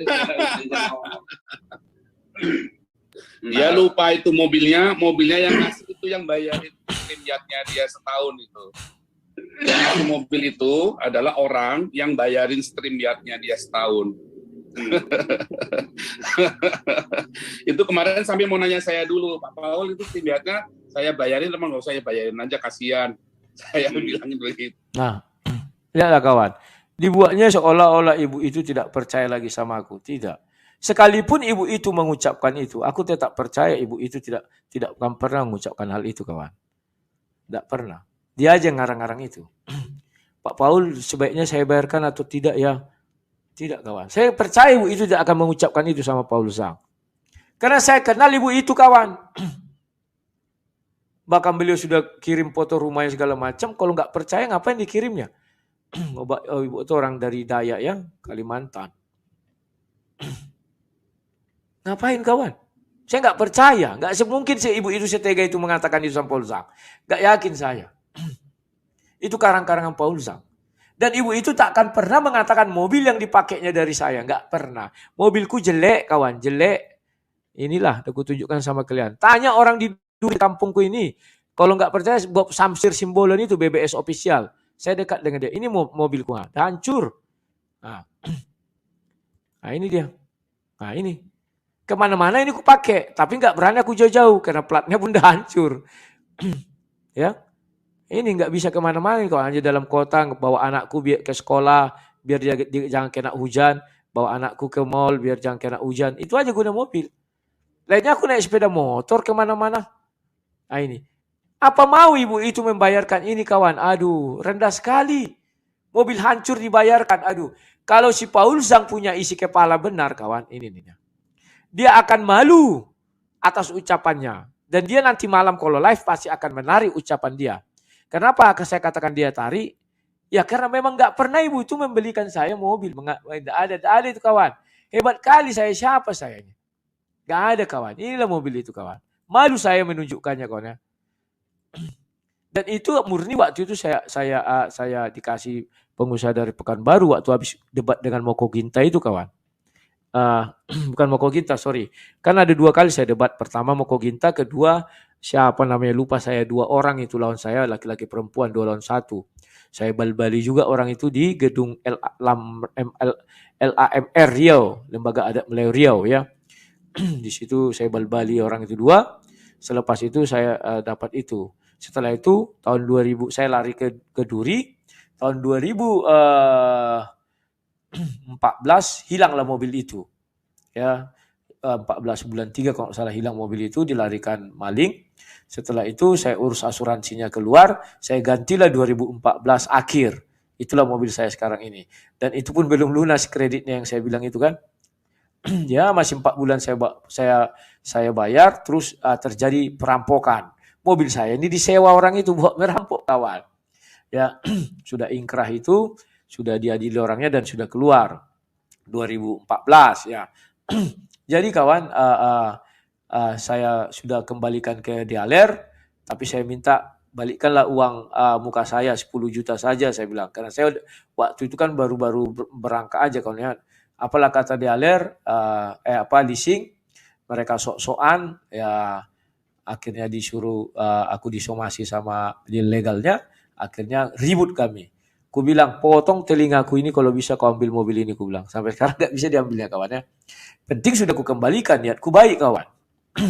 Dia lupa itu mobilnya yang ngasih itu yang bayarin streamyardnya dia setahun itu. Yang mobil itu adalah orang yang bayarin streamyardnya dia setahun. Itu kemarin sampai mau nanya saya dulu, Pak Paul itu streamyardnya saya bayarin, teman nggak usah saya bayarin aja, kasihan. Saya bilangnya begitu. Nah, lihatlah kawan, dibuatnya seolah-olah ibu itu tidak percaya lagi sama aku. Tidak. Sekalipun ibu itu mengucapkan itu, aku tetap percaya ibu itu tidak akan pernah mengucapkan hal itu kawan. Tidak pernah. Dia aja ngarang-ngarang itu. Pak Paul sebaiknya saya bayarkan atau tidak ya? Tidak kawan. Saya percaya ibu itu tidak akan mengucapkan itu sama Paul Zhang. Karena saya kenal ibu itu kawan. Bahkan beliau sudah kirim foto rumahnya segala macam. Kalau nggak percaya ngapain dikirimnya? Ibu itu orang dari Dayak ya, Kalimantan. Ngapain kawan? Saya nggak percaya. Nggak semungkin si ibu itu setega itu mengatakan itu sama Paul Zhang. Nggak yakin saya. Itu karang-karangan Paul Zhang. Dan ibu itu tak akan pernah mengatakan mobil yang dipakainya dari saya. Nggak pernah. Mobilku jelek kawan, jelek. Inilah aku tunjukkan sama kalian. Tanya orang di kampungku ini. Kalau nggak percaya, Bob Samsir Simbolon itu BBS official. Saya dekat dengan dia. Ini mobilku, hancur. Nah, nah ini dia. Nah ini. Kemana-mana ini aku pakai. Tapi nggak berani aku jauh-jauh. Karena platnya pun udah hancur. Ya. Ini nggak bisa kemana-mana. Kalau hanya dalam kota, bawa anakku biar ke sekolah. Biar dia jangan kena hujan. Bawa anakku ke mall biar jangan kena hujan. Itu aja guna mobil. Lainnya aku naik sepeda motor kemana-mana. Nah ini. Apa mau ibu itu membayarkan ini kawan? Aduh, rendah sekali. Mobil hancur dibayarkan. Aduh, kalau si Paul Zhang punya isi kepala benar kawan, ini nih. Dia akan malu atas ucapannya. Dan dia nanti malam kalau live pasti akan menarik ucapan dia. Kenapa saya katakan dia tarik? Ya karena memang nggak pernah ibu itu membelikan saya mobil. Ada itu kawan. Hebat kali saya, siapa saya? Nggak ada kawan. Inilah mobil itu kawan. Malu saya menunjukkannya kawan ya. Dan itu murni waktu itu saya dikasih pengusaha dari Pekanbaru waktu habis debat dengan Moko Ginta itu kawan. Bukan Moko Ginta, sorry. Kan ada 2 kali saya debat. Pertama Moko Ginta, kedua siapa namanya lupa saya, 2 orang itu lawan saya, laki-laki perempuan 2 lawan 1. Saya bal-bali juga orang itu di gedung LAMR Riau, Lembaga Adat Melayu Riau ya. Di situ saya bal-bali orang itu 2. Selepas itu saya dapat itu. Setelah itu tahun 2000 saya lari ke Duri. Tahun 2014 hilanglah mobil itu. Ya, 14 bulan 3 kalau salah hilang mobil itu, dilarikan maling. Setelah itu saya urus asuransinya keluar, saya gantilah 2014 akhir. Itulah mobil saya sekarang ini. Dan itu pun belum lunas kreditnya yang saya bilang itu kan. Ya, masih 4 bulan saya bayar, terus terjadi perampokan. Mobil saya ini disewa orang itu buat merampok kawan. Ya, sudah ingkrah itu, sudah diadili orangnya dan sudah keluar 2014 ya. Jadi kawan, saya sudah kembalikan ke Dialer, tapi saya minta balikkanlah uang muka saya 10 juta saja saya bilang. Karena saya waktu itu kan baru-baru berangkat aja kawan ya. Apalah kata Dialer, leasing, mereka sok-sokan ya. Akhirnya disuruh aku disomasi sama legalnya, akhirnya ribut kami. Ku bilang potong telingaku ini kalau bisa kau ambil mobil ini, ku bilang. Sampai sekarang nggak bisa diambilnya kawan ya. Penting sudah ku kembalikan, niatku baik kawan.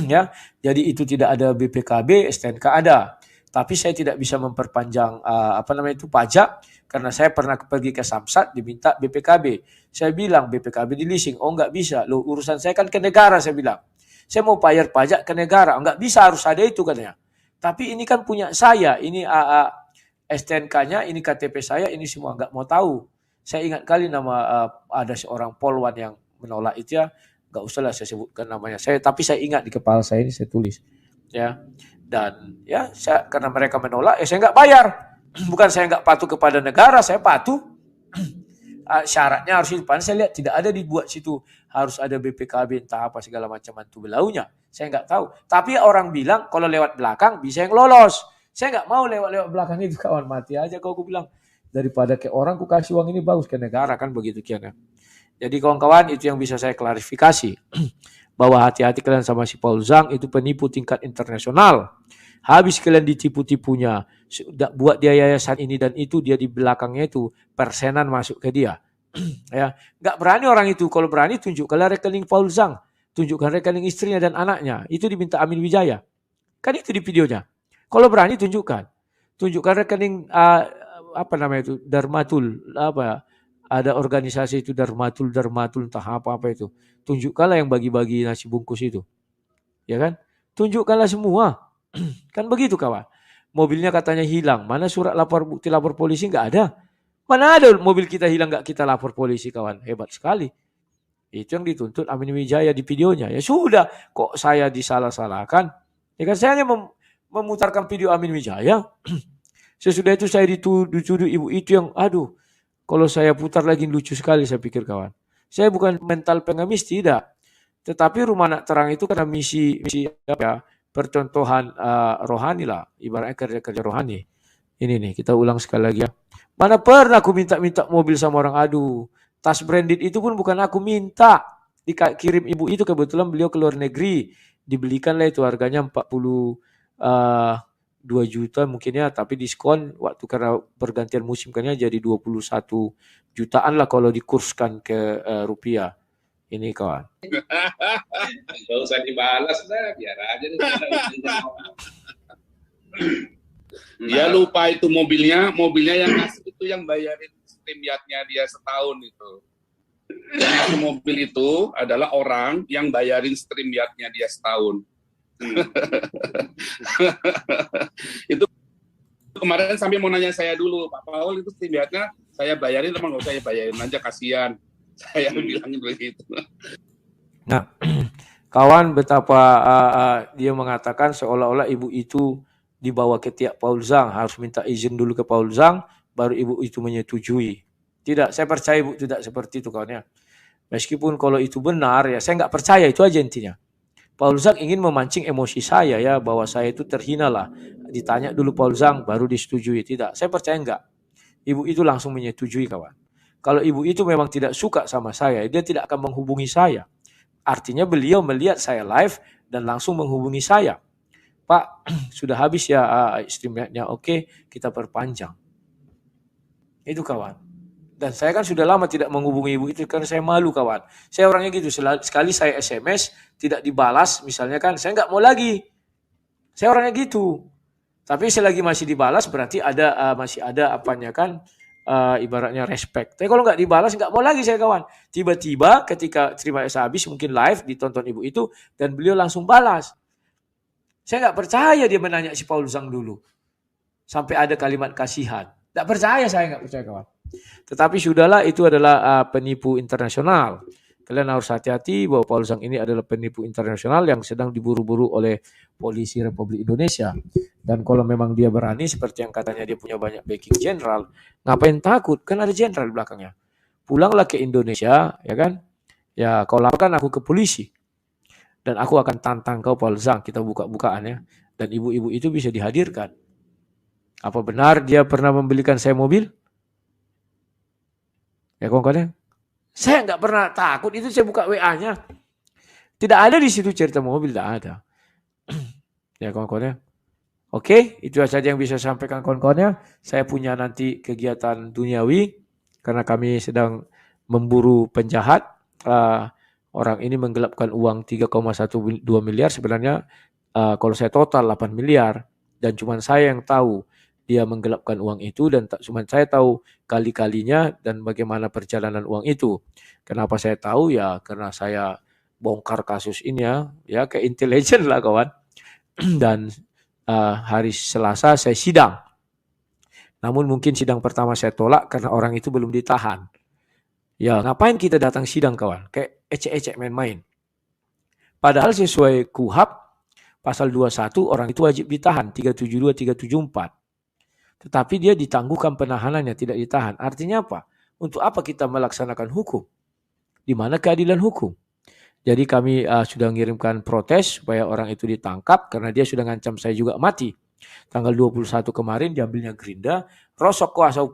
Ya, jadi itu tidak ada BPKB, STNK ada. Tapi saya tidak bisa memperpanjang pajak karena saya pernah pergi ke Samsat diminta BPKB. Saya bilang BPKB di leasing, oh nggak bisa. Loh urusan saya kan ke negara, saya bilang. Saya mau bayar pajak ke negara, enggak bisa, harus ada itu katanya. Tapi ini kan punya saya, ini STNK-nya, ini KTP saya, ini semua enggak mau tahu. Saya ingat kali nama ada seorang polwan yang menolak itu ya, enggak usahlah saya sebutkan namanya. Tapi saya ingat di kepala saya ini saya tulis. Ya. Dan ya karena mereka menolak, saya enggak bayar. Bukan saya enggak patuh kepada negara, saya patuh. Syaratnya harus itu. Saya lihat tidak ada dibuat situ harus ada BPKB entah apa segala macam itu belaunya. Saya nggak tahu. Tapi orang bilang kalau lewat belakang bisa yang lolos. Saya nggak mau lewat belakang itu kawan, mati aja kau, aku bilang. Daripada ke orang ku kasih uang ini bagus ke negara kan begitu kian ya. Jadi kawan-kawan itu yang bisa saya klarifikasi. Bahwa hati-hati kalian sama si Paul Zhang itu penipu tingkat internasional. Habis kalian ditipu-tipunya, buat dia yayasan ini dan itu, dia di belakangnya itu persenan masuk ke dia. Ya, nggak berani orang itu. Kalau berani tunjukkanlah rekening Paul Zhang, tunjukkan rekening istrinya dan anaknya. Itu diminta Amin Wijaya. Kan itu di videonya. Kalau berani tunjukkan rekening Darmatul ada organisasi itu Darmatul entah apa itu. Tunjukkanlah yang bagi-bagi nasi bungkus itu. Ya kan? Tunjukkanlah semua. Kan begitu kawan. Mobilnya katanya hilang. Mana surat bukti lapor polisi? Nggak ada. Mana ada mobil kita hilang nggak kita lapor polisi kawan. Hebat sekali. Itu yang dituntut Amin Wijaya di videonya. Ya sudah. Kok saya disalah-salahkan? Ya kan saya hanya memutarkan video Amin Wijaya. Sesudah itu saya dituduh ibu itu yang kalau saya putar lagi lucu sekali saya pikir kawan. Saya bukan mental pengemis, tidak. Tetapi Rumah Anak Terang itu karena misi percontohan rohani lah, ibaratnya kerja-kerja rohani. Ini nih, kita ulang sekali lagi ya. Mana pernah aku minta mobil sama orang, tas branded itu pun bukan aku minta. Dikirim ibu itu, kebetulan beliau ke luar negeri. Dibelikanlah itu harganya 40 2 juta mungkin ya, tapi diskon waktu karena pergantian musim kan ya jadi 21 jutaan lah kalau dikurskan ke rupiah. Ini kawan. Gak usah dibalas dah, biar aja deh. Dia lupa itu mobilnya yang ngasih itu yang bayarin stream yachtnya dia setahun itu. Yang ngasih mobil itu adalah orang yang bayarin stream yachtnya dia setahun. Itu kemarin sampai mau nanya saya dulu, Pak Paul itu stream yachtnya saya bayarin, emang nggak usah saya bayarin aja, kasihan. Saya bilangin begitu. Nah, kawan betapa dia mengatakan seolah-olah ibu itu dibawa ke tiap Paul Zhang, harus minta izin dulu ke Paul Zhang, baru ibu itu menyetujui. Tidak, saya percaya ibu tidak seperti itu kawan ya. Meskipun kalau itu benar ya, saya nggak percaya, itu aja intinya. Paul Zhang ingin memancing emosi saya ya, bahwa saya itu terhina lah. Ditanya dulu Paul Zhang, baru disetujui. Tidak, saya percaya enggak. Ibu itu langsung menyetujui kawan. Kalau ibu itu memang tidak suka sama saya, dia tidak akan menghubungi saya. Artinya beliau melihat saya live dan langsung menghubungi saya. Pak, sudah habis ya streamnya, oke, kita perpanjang. Itu kawan. Dan saya kan sudah lama tidak menghubungi ibu itu karena saya malu kawan. Saya orangnya gitu, sekali saya SMS tidak dibalas misalnya kan, saya nggak mau lagi. Saya orangnya gitu. Tapi selagi masih dibalas berarti masih ada apanya kan, ibaratnya respect. Tapi kalau nggak dibalas nggak mau lagi saya kawan. Tiba-tiba ketika terima habis mungkin live ditonton ibu itu dan beliau langsung balas. Saya nggak percaya dia menanya si Paul Zhang dulu. Sampai ada kalimat kasihan. Nggak percaya, saya nggak percaya kawan. Tetapi sudahlah, itu adalah penipu internasional. Kalian harus hati-hati bahwa Paul Zhang ini adalah penipu internasional yang sedang diburu-buru oleh polisi Republik Indonesia. Dan kalau memang dia berani, seperti yang katanya dia punya banyak backing general, ngapain takut? Kan ada jenderal belakangnya. Pulanglah ke Indonesia, ya kan? Ya, kau laporkan aku ke polisi. Dan aku akan tantang kau Paul Zhang, kita buka-bukaan ya. Dan ibu-ibu itu bisa dihadirkan. Apa benar dia pernah membelikan saya mobil? Ya kawan-kawan, saya nggak pernah takut, itu saya buka WA-nya. Tidak ada di situ cerita mobil, tidak ada. Ya kawan-kawan. Oke, itu saja yang bisa saya sampaikan kawan-kawan. Saya punya nanti kegiatan duniawi, karena kami sedang memburu penjahat. Orang ini menggelapkan uang 3,12 miliar, sebenarnya kalau saya total 8 miliar. Dan cuma saya yang tahu dia menggelapkan uang itu, dan cuma saya tahu kali-kalinya dan bagaimana perjalanan uang itu. Kenapa saya tahu? Ya karena saya bongkar kasus ini ya ke intelijen lah kawan. Dan hari Selasa saya sidang. Namun mungkin sidang pertama saya tolak karena orang itu belum ditahan. Ya ngapain kita datang sidang kawan? Kayak ecek-ecek main-main. Padahal sesuai KUHP pasal 21 orang itu wajib ditahan 372 374. Tetapi dia ditangguhkan penahanannya, tidak ditahan. Artinya apa? Untuk apa kita melaksanakan hukum? Di mana keadilan hukum? Jadi kami sudah mengirimkan protes supaya orang itu ditangkap karena dia sudah ngancam saya juga mati. Tanggal 21 kemarin diambilnya Gerinda, rosok kuasa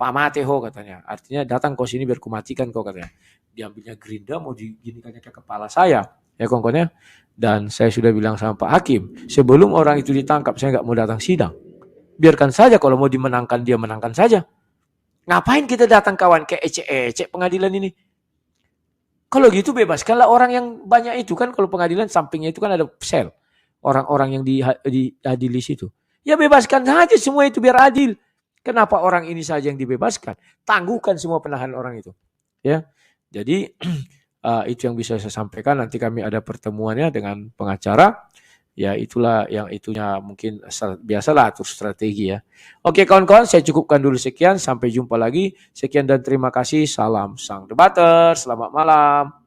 pamate ho katanya. Artinya datang kau sini biar kumatikan kau katanya. Diambilnya Gerinda mau diginikannya ke kepala saya. Ya kawan-kawan ya. Dan saya sudah bilang sama Pak Hakim, sebelum orang itu ditangkap saya nggak mau datang sidang. Biarkan saja kalau mau dimenangkan dia menangkan saja. Ngapain kita datang kawan ke ecek-ecek pengadilan ini? Kalau gitu bebaskanlah orang yang banyak itu kan, kalau pengadilan sampingnya itu kan ada sel. Orang-orang yang diadili situ. Ya bebaskan saja semua itu biar adil. Kenapa orang ini saja yang dibebaskan? Tangguhkan semua penahanan orang itu. Ya. Jadi itu yang bisa saya sampaikan. Nanti kami ada pertemuannya dengan pengacara. Ya itulah yang itunya mungkin biasalah atur strategi ya. Oke kawan-kawan, saya cukupkan dulu sekian. Sampai jumpa lagi. Sekian dan terima kasih. Salam sang debater. Selamat malam.